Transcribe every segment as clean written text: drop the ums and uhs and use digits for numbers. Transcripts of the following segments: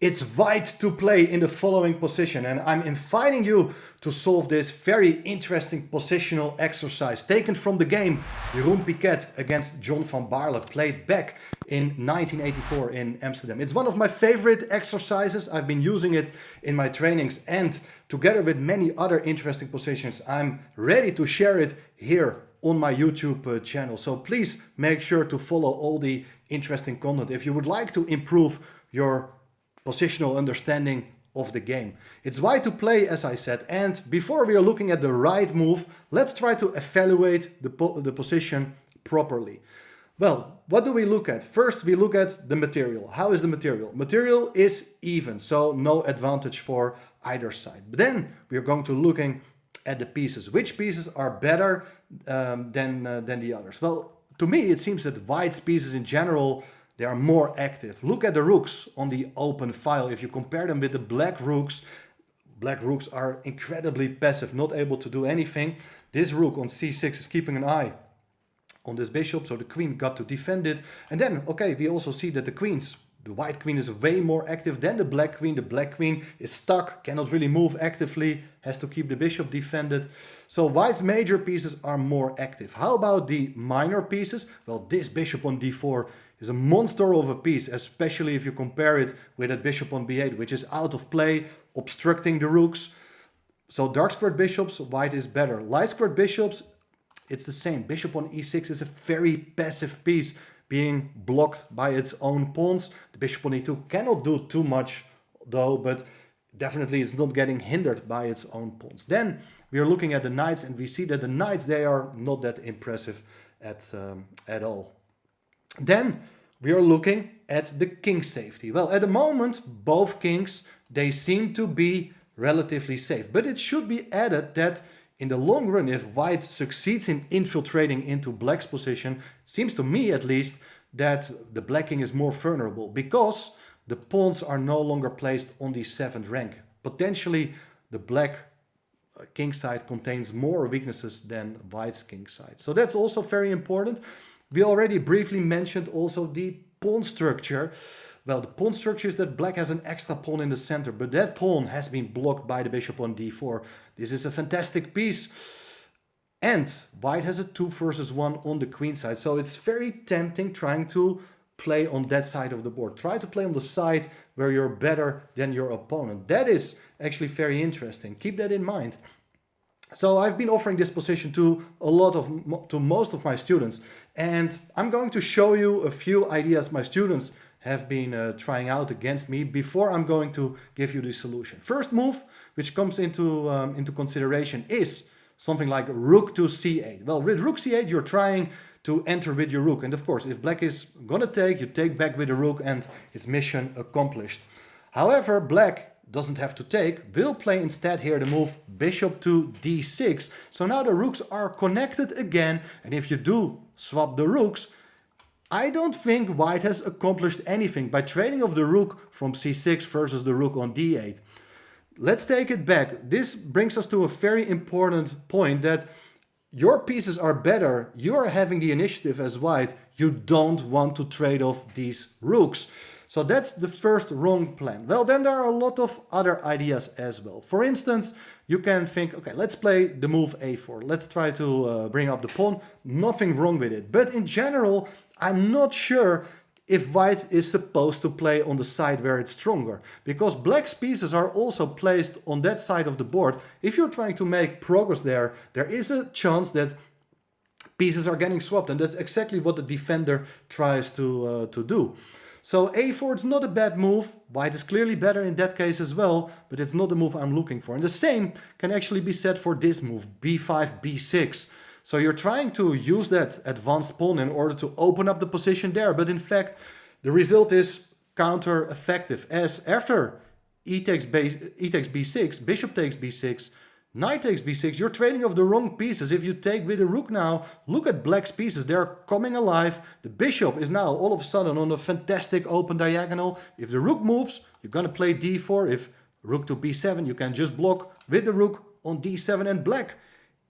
It's white to play in the following position, and I'm inviting you to solve this very interesting positional exercise taken from the game Jeroen Piquet against John van Baarle, played back in 1984 in Amsterdam. It's one of my favorite exercises. I've been using it in my trainings, and together with many other interesting positions, I'm ready to share it here on my YouTube channel. So please make sure to follow all the interesting content if you would like to improve your positional understanding of the game. It's white to play, as I said, and before we are looking at the right move, let's try to evaluate the position properly. Well, what do we look at? First, we look at the material. How is the material? Material is even, so no advantage for either side. But then we are going to looking at the pieces. Which pieces are better than the others? Well, to me, it seems that white's pieces in general, they are more active. Look at the rooks on the open file. If you compare them with the black rooks are incredibly passive, not able to do anything. This rook on c6 is keeping an eye on this bishop, so the queen got to defend it. And then, okay, we also see that the white queen is way more active than the black queen. The black queen is stuck, cannot really move actively, has to keep the bishop defended. So white's major pieces are more active. How about the minor pieces? Well, this bishop on d4 is a monster of a piece, especially if you compare it with that bishop on b8, which is out of play, obstructing the rooks. So dark squared bishops, white is better. Light squared bishops, it's the same. Bishop on e6 is a very passive piece, being blocked by its own pawns. The bishop on e2 cannot do too much though, but definitely it's not getting hindered by its own pawns. Then we are looking at the knights, and we see that the knights, they are not that impressive at all. Then we are looking at the king safety. Well, at the moment, both kings, they seem to be relatively safe. But it should be added that in the long run, if white succeeds in infiltrating into black's position, seems to me at least that the black king is more vulnerable because the pawns are no longer placed on the 7th rank. Potentially, the black king side contains more weaknesses than white's king side. So that's also very important. We already briefly mentioned also the pawn structure. Well, the pawn structure is that black has an extra pawn in the center, but that pawn has been blocked by the bishop on d4. This is a fantastic piece. And white has a 2 versus 1 on the queen side. So it's very tempting trying to play on that side of the board. Try to play on the side where you're better than your opponent. That is actually very interesting. Keep that in mind. So I've been offering this position to most of my students, and I'm going to show you a few ideas my students have been trying out against me before I'm going to give you the solution. First move, which comes into consideration, is something like rook to c8. Well, with rook c8, you're trying to enter with your rook, and of course, if black is gonna take, you take back with the rook, and it's mission accomplished. However, black doesn't have to take, will play instead here the move bishop to d6. So now the rooks are connected again, and if you do swap the rooks, I don't think white has accomplished anything by trading of the rook from c6 versus the rook on d8. Let's take it back. This brings us to a very important point, that your pieces are better. You are having the initiative as white. You don't want to trade off these rooks. So that's the first wrong plan. Well, then there are a lot of other ideas as well. For instance, you can think, okay, let's play the move a4. Let's try to bring up the pawn. Nothing wrong with it. But in general, I'm not sure if white is supposed to play on the side where it's stronger, because black's pieces are also placed on that side of the board. If you're trying to make progress there, there is a chance that pieces are getting swapped, and that's exactly what the defender tries to do. So a4 is not a bad move. White is clearly better in that case as well, but it's not the move I'm looking for. And the same can actually be said for this move, b5, b6. So you're trying to use that advanced pawn in order to open up the position there, but in fact, the result is counter-effective, as after e takes b6, bishop takes b6, knight takes b6, you're trading off the wrong pieces. If you take with a rook now, look at black's pieces, they're coming alive. The bishop is now all of a sudden on a fantastic open diagonal. If the rook moves, you're gonna play d4. If rook to b7, you can just block with the rook on d7, and black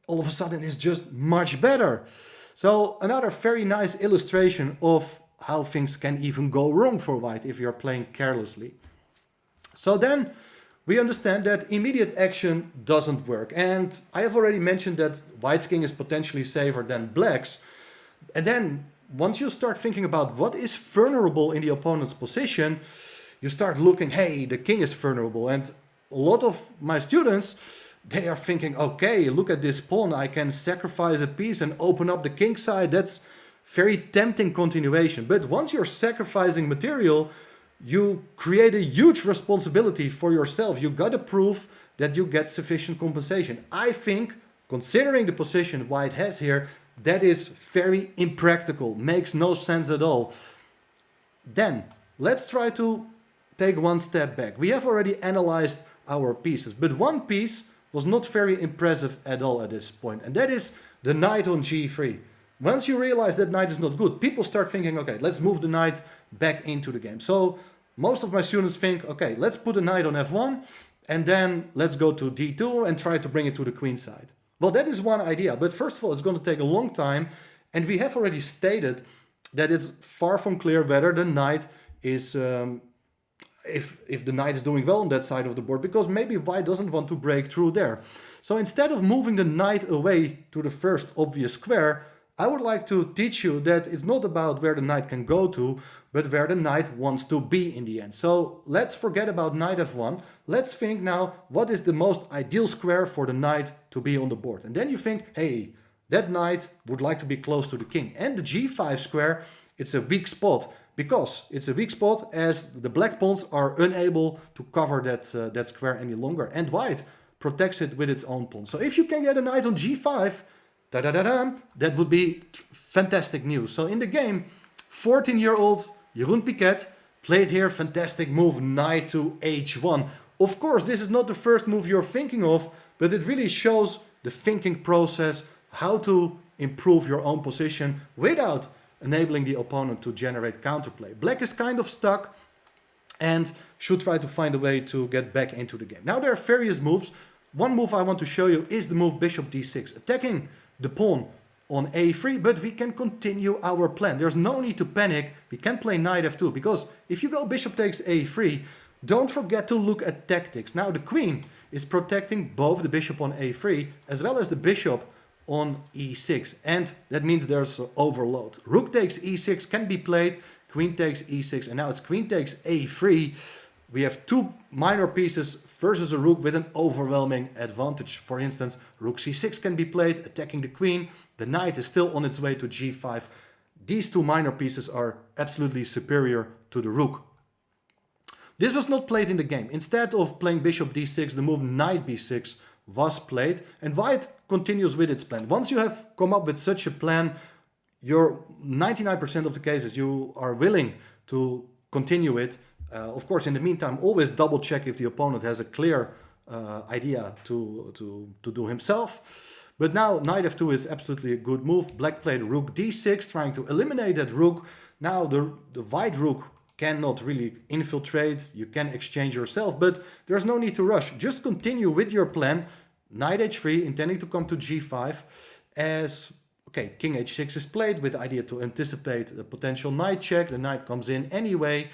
all of a sudden is just much better. So another very nice illustration of how things can even go wrong for white if you're playing carelessly. So then we understand that immediate action doesn't work. And I have already mentioned that white's king is potentially safer than black's. And then once you start thinking about what is vulnerable in the opponent's position, you start looking, hey, the king is vulnerable. And a lot of my students, they are thinking, okay, look at this pawn. I can sacrifice a piece and open up the king side. That's very tempting continuation. But once you're sacrificing material, you create a huge responsibility for yourself. You got to prove that you get sufficient compensation. I think, considering the position white has here, that is very impractical, makes no sense at all. Then let's try to take one step back. We have already analyzed our pieces, but one piece was not very impressive at all at this point, and that is the knight on g3. Once you realize that knight is not good, people start thinking, okay, let's move the knight back into the game. So most of my students think, okay, let's put a knight on f1, and then let's go to d2 and try to bring it to the queen side. Well, that is one idea, but first of all, it's going to take a long time, and we have already stated that it's far from clear whether the knight is, if the knight is doing well on that side of the board, because maybe white doesn't want to break through there. So instead of moving the knight away to the first obvious square, I would like to teach you that it's not about where the knight can go to, but where the knight wants to be in the end. So let's forget about knight f1. Let's think now, what is the most ideal square for the knight to be on the board? And then you think, hey, that knight would like to be close to the king. And the g5 square, it's a weak spot, because it's a weak spot as the black pawns are unable to cover that square any longer. And white protects it with its own pawn. So if you can get a knight on g5, that would be fantastic news. So in the game, 14-year-old Jeroen Piquet played here fantastic move, knight to h1. Of course, this is not the first move you're thinking of, but it really shows the thinking process, how to improve your own position without enabling the opponent to generate counterplay. Black is kind of stuck and should try to find a way to get back into the game. Now there are various moves. One move I want to show you is the move bishop d6, attacking the pawn on a3, but we can continue our plan. There's no need to panic. We can play knight f2, because if you go bishop takes a3, don't forget to look at tactics. Now the queen is protecting both the bishop on a3 as well as the bishop on e6, and that means there's an overload. Rook takes e6 can be played, queen takes e6, and now it's queen takes a3. We have two minor pieces versus a rook with an overwhelming advantage. For instance, rook c6 can be played, attacking the queen. The knight is still on its way to g5. These two minor pieces are absolutely superior to the rook. This was not played in the game. Instead of playing bishop d6, the move knight b6 was played, and white continues with its plan. Once you have come up with such a plan, you're 99% of the cases you are willing to continue it. Of course, in the meantime, always double check if the opponent has a clear idea to do himself. But now knight f2 is absolutely a good move. Black played rook d6, trying to eliminate that rook. Now the white rook cannot really infiltrate. You can exchange yourself, but there's no need to rush. Just continue with your plan. Knight h3, intending to come to g5 as, okay, king h6 is played with the idea to anticipate a potential knight check. The knight comes in anyway.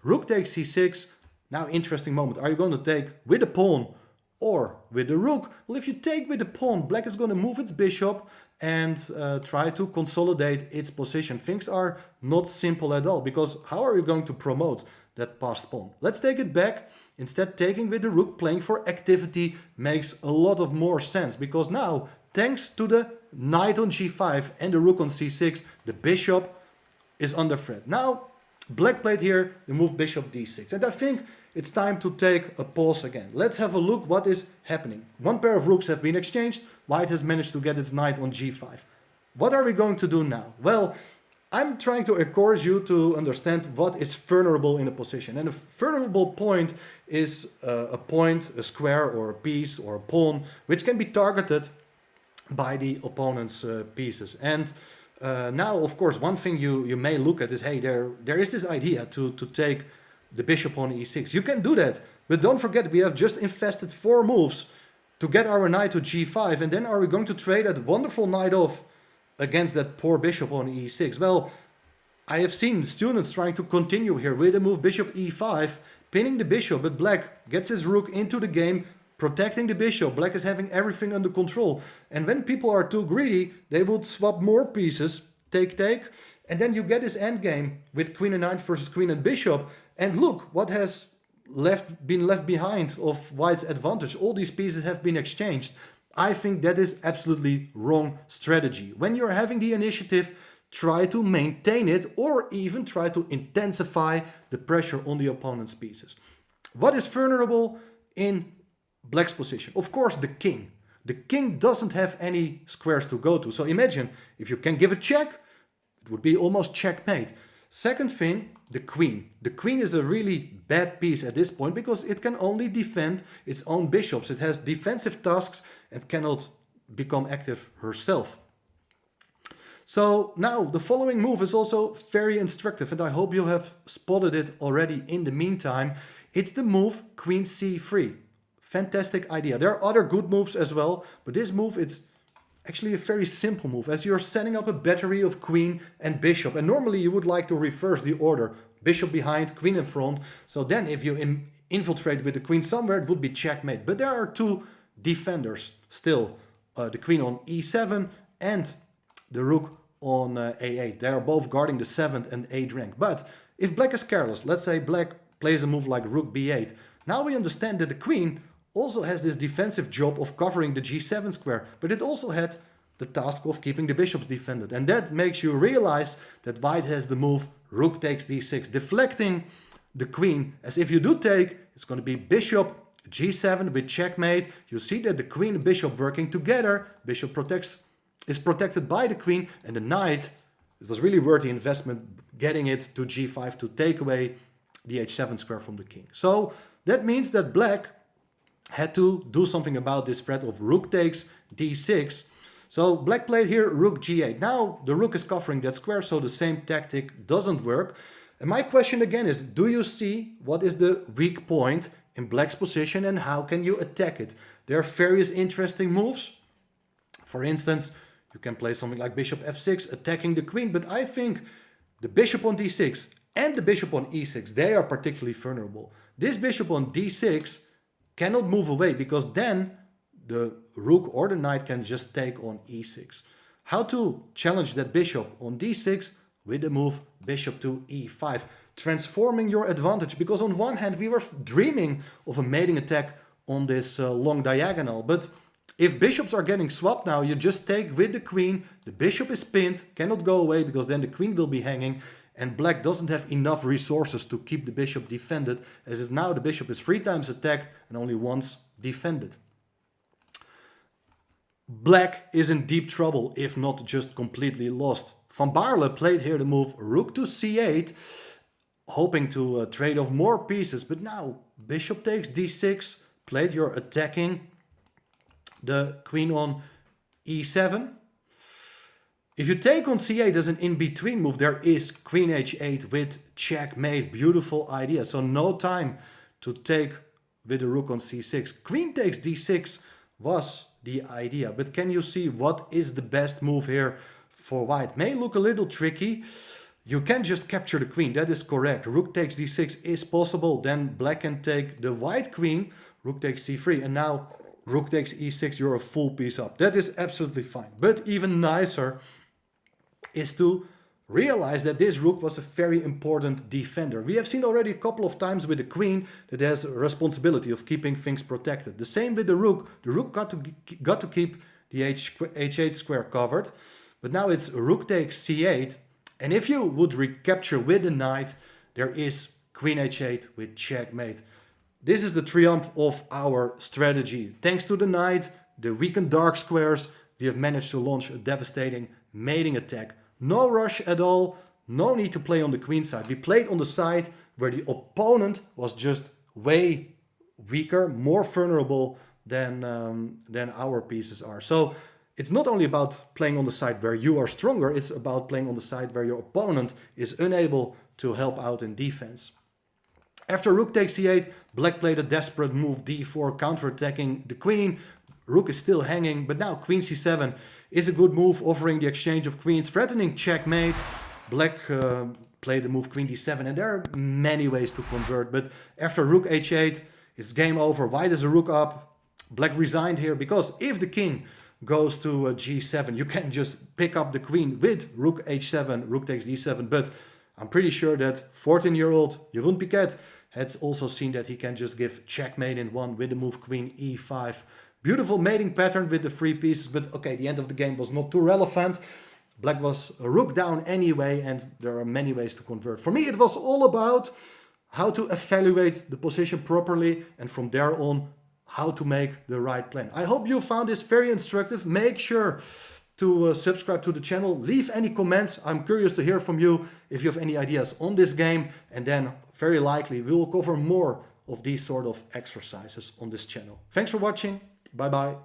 Rook takes c6. Now, interesting moment. Are you going to take with the pawn or with the rook? Well, if you take with the pawn, black is going to move its bishop and try to consolidate its position. Things are not simple at all, because how are you going to promote that passed pawn? Let's take it back. Instead, taking with the rook, playing for activity makes a lot of more sense, because now, thanks to the knight on g5 and the rook on c6, the bishop is under threat. Now, black played here the move bishop d6, and I think it's time to take a pause again. Let's have a look what is happening. One pair of rooks have been exchanged. White has managed to get its knight on g5. What are we going to do now? Well, I'm trying to encourage you to understand what is vulnerable in a position. And a vulnerable point is a point, a square, or a piece, or a pawn, which can be targeted by the opponent's pieces. And now, of course, one thing you may look at is, hey, there is this idea to take the bishop on e6. You can do that, but don't forget we have just invested 4 moves to get our knight to g5, and then are we going to trade that wonderful knight off against that poor bishop on e6? Well, I have seen students trying to continue here with the move bishop e5, pinning the bishop, but black gets his rook into the game, protecting the bishop. Black is having everything under control. And when people are too greedy, they would swap more pieces, take, and then you get this endgame with queen and knight versus queen and bishop. And look what has been left behind of white's advantage. All these pieces have been exchanged. I think that is absolutely wrong strategy. When you're having the initiative, try to maintain it or even try to intensify the pressure on the opponent's pieces. What is vulnerable in black's position? Of course, the king. The king doesn't have any squares to go to. So imagine if you can give a check, it would be almost checkmate. Second thing, the queen. The queen is a really bad piece at this point because it can only defend its own bishops. It has defensive tasks and cannot become active herself. So now the following move is also very instructive and I hope you have spotted it already in the meantime. It's the move queen c3. Fantastic idea. There are other good moves as well, but this move, it's actually a very simple move as you're setting up a battery of queen and bishop. And normally you would like to reverse the order. Bishop behind, queen in front. So then if you infiltrate with the queen somewhere, it would be checkmate. But there are two defenders still. The queen on e7 and the rook on a8. They are both guarding the 7th and 8th rank. But if black is careless, let's say black plays a move like rook b8. Now we understand that the queen also has this defensive job of covering the g7 square, but it also had the task of keeping the bishops defended. And that makes you realize that white has the move rook takes d6, deflecting the queen. As if you do take, it's going to be bishop g7 with checkmate. You see that the queen and bishop working together. Bishop is protected by the queen, and the knight, it was really worth the investment getting it to g5 to take away the h7 square from the king. So that means that black had to do something about this threat of rook takes d6. So black played here rook g8. Now the rook is covering that square, so the same tactic doesn't work. And my question again is, do you see what is the weak point in black's position and how can you attack it? There are various interesting moves. For instance, you can play something like bishop f6, attacking the queen, but I think the bishop on d6 and the bishop on e6, they are particularly vulnerable. This bishop on d6 cannot move away because then the rook or the knight can just take on e6. How to challenge that bishop on d6? With the move bishop to e5, transforming your advantage, because on one hand we were dreaming of a mating attack on this long diagonal, but if bishops are getting swapped now, you just take with the queen, the bishop is pinned, cannot go away because then the queen will be hanging, and black doesn't have enough resources to keep the bishop defended, as is now the bishop is 3 times attacked and only once defended. Black is in deep trouble, if not just completely lost. Van Baarle played here the move rook to c8, hoping to trade off more pieces, but now bishop takes d6, played your attacking the queen on e7. If you take on c8 as an in-between move, there is queen h8 with checkmate. Beautiful idea. So no time to take with the rook on c6. Queen takes d6 was the idea. But can you see what is the best move here for white? May look a little tricky. You can just capture the queen. That is correct. Rook takes d6 is possible. Then black can take the white queen. Rook takes c3. And now rook takes e6. You're a full piece up. That is absolutely fine. But even nicer is to realize that this rook was a very important defender. We have seen already a couple of times with the queen that has a responsibility of keeping things protected. The same with the rook. The rook got to keep the h8 square covered. But now it's rook takes c8. And if you would recapture with the knight, there is queen h8 with checkmate. This is the triumph of our strategy. Thanks to the knight, the weakened dark squares, we have managed to launch a devastating mating attack. No rush at all, no need to play on the queen side. We played on the side where the opponent was just way weaker, more vulnerable than our pieces are. So it's not only about playing on the side where you are stronger, it's about playing on the side where your opponent is unable to help out in defense. After rook takes c8, black played a desperate move d4, counterattacking the queen. Rook is still hanging, but now queen c7 is a good move, offering the exchange of queens, threatening checkmate. Black play the move queen d7, and there are many ways to convert. But after rook h8, it's game over. White is a rook up. Black resigned here because if the king goes to g7, you can just pick up the queen with rook h7, rook takes d7. But I'm pretty sure that 14-year-old Jeroen Piquet has also seen that he can just give checkmate in one with the move queen e5. Beautiful mating pattern with the 3 pieces, but okay, the end of the game was not too relevant. Black was a rook down anyway, and there are many ways to convert. For me, it was all about how to evaluate the position properly, and from there on, how to make the right plan. I hope you found this very instructive. Make sure to subscribe to the channel. Leave any comments. I'm curious to hear from you if you have any ideas on this game, and then very likely we will cover more of these sort of exercises on this channel. Thanks for watching. Bye bye.